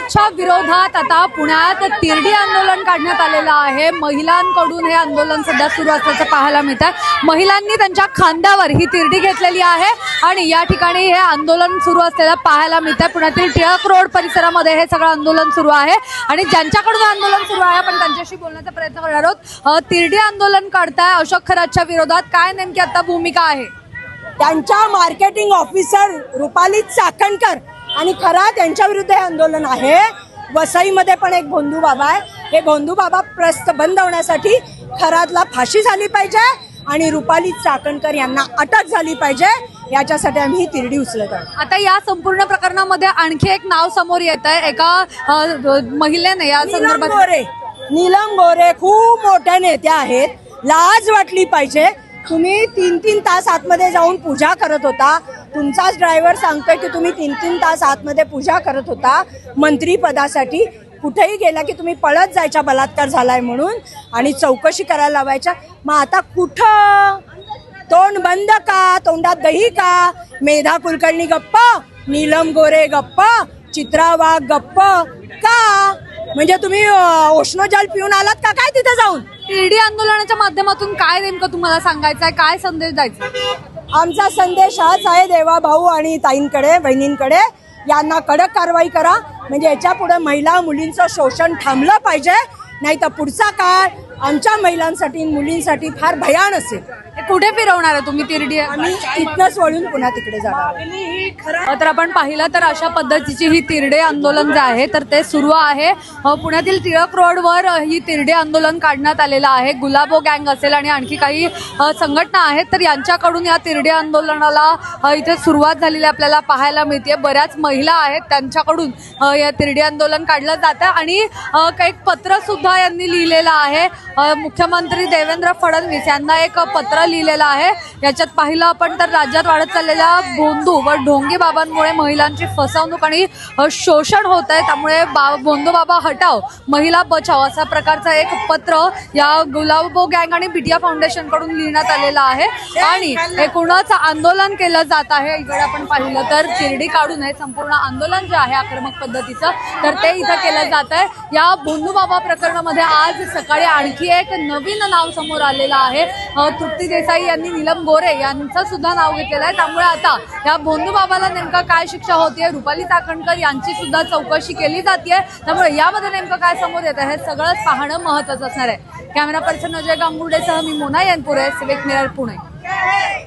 खर्चाच्या विरोधात आता पुण्यात तिरडी आंदोलन काढण्यात आलेलं आहे। महिलांकडून हे आंदोलन सध्या सुरू असल्याचं पाहायला मिळतं। महिलांनी त्यांच्या खांद्यावर ही तिरडी घेतलेली आहे आणि या ठिकाणी हे आंदोलन सुरू असलेलं पाहायला मिळतं। पुण्यातील टिळक रोड परिसरामध्ये हे सगळं आंदोलन सुरू आहे आणि ज्यांच्याकडून आंदोलन सुरू आहे आपण त्यांच्याशी बोलण्याचा प्रयत्न करणार आहोत। तिरडी आंदोलन काढताय अशोक खरातच्या विरोधात, काय नेमकी आता भूमिका आहे? त्यांच्या मार्केटिंग ऑफिसर रुपाली चाकणकर आणि खरात यांच्या विरुद्ध हे आंदोलन आहे। वसईमध्ये पण एक भोंदू बाबा आहे, हे भोंदू बाबा प्रस्त बंद होण्यासाठी खरातला फाशी झाली पाहिजे आणि रुपाली चाकणकर यांना अटक झाली पाहिजे, याच्यासाठी आम्ही ही तिरडी उचलत आहोत। आता या संपूर्ण प्रकरणामध्ये आणखी एक नाव समोर येत आहे, एका महिलेने या संदर्भात नीलम गोरे खूप मोठ्या नेत्या आहेत, लाज वाटली पाहिजे। तुम्ही 3-3 तास आतमध्ये जाऊन पूजा करत होता, तुमचाच ड्रायव्हर सांगतोय की तुम्ही 3-3 तास आतमध्ये पूजा करत होता मंत्री पदासाठी। कुठेही गेला की तुम्ही पळत जायच्या बलात्कार झालाय म्हणून आणि चौकशी करायला लावायच्या। मग आता कुठं तोंड बंद का, तोंडात दही का? मेधा कुलकर्णी गप्प, नीलम गोरे गप्प, चित्रा वाघ गप्प का? म्हणजे तुम्ही उष्णजल पिऊन आलात का काय तिथे जाऊन? तिरडी आंदोलनाच्या माध्यमातून काय नेमकं तुम्हाला सांगायचं आहे, काय संदेश द्यायचा? आमचा संदेश हाच आहे देवा भाऊ आणि ताईंकडे, बहिणींकडे, यांना कडक कारवाई करा, म्हणजे याच्या पुढे महिला मुलींचं शोषण थांबलं पाहिजे, नाही तर पुढचा काळ आमच्या महिलांसाठी मुलींसाठी फार भयान असेल। कुठे फिरवणार आहे तुम्ही तिरडी? आम्ही इथनंच वळून पुन्हा तिकडे जाणार। तर आपण पाहिलं तर अशा पद्धतीची ही तिरडे आंदोलन जे आहे तर ते सुरू आहे। पुण्यातील टिळक रोडवर ही तिरडे आंदोलन काढण्यात आलेलं आहे। गुलाबो गँग असेल आणि आणखी काही संघटना आहेत तर यांच्याकडून या तिरडे आंदोलनाला इथे सुरुवात झालेली आपल्याला पाहायला मिळते। बऱ्याच महिला आहेत त्यांच्याकडून या तिरडे आंदोलन काढलं जातं आणि एक पत्र सुद्धा यांनी लिहिलेलं आहे। मुख्यमंत्री देवेंद्र फडणवीस यांना एक पत्र लिहिलेलं आहे। याच्यात पाहिलं आपण तर राज्यात वाढत चाललेल्या भोंदू व ढोंगी बाबांमुळे महिलांची फसवणूक आणि शोषण होत आहे, त्यामुळे भोंदू बाबा हटाव महिला बचाव अशा प्रकारचं एक पत्र या गुलाबो गँग आणि बिटिया फाउंडेशन कडून लिहिण्यात आलेलं आहे आणि एकूणच आंदोलन केलं जात आहे। इकडे आपण पाहिलं तर तिरडी काढून हे संपूर्ण आंदोलन जे आहे आक्रमक पद्धतीचं तर ते इथं केलं जात आहे। या भोंदू बाबा प्रकरणामध्ये आज सकाळी आणखी एक नवीन नाव समोर आलेलं आहे। तृप्ती देसाई यांनी नीलम गोरे यांचं सुद्धा नाव घेतलेलं आहे, त्यामुळे आता या भोंदू बाबाला नेमका काय शिक्षा होतीये, रुपाली चाकणकर यांची सुद्धा चौकशी केली जाते, त्यामुळे यामध्ये नेमकं काय समोर येतं हे सगळंच पाहणं महत्त्वाचं असणार आहे। कॅमेरा पर्सन अजय गांगुर्डेसह मी मोना यांपुरे, सिविक मिरर पुणे।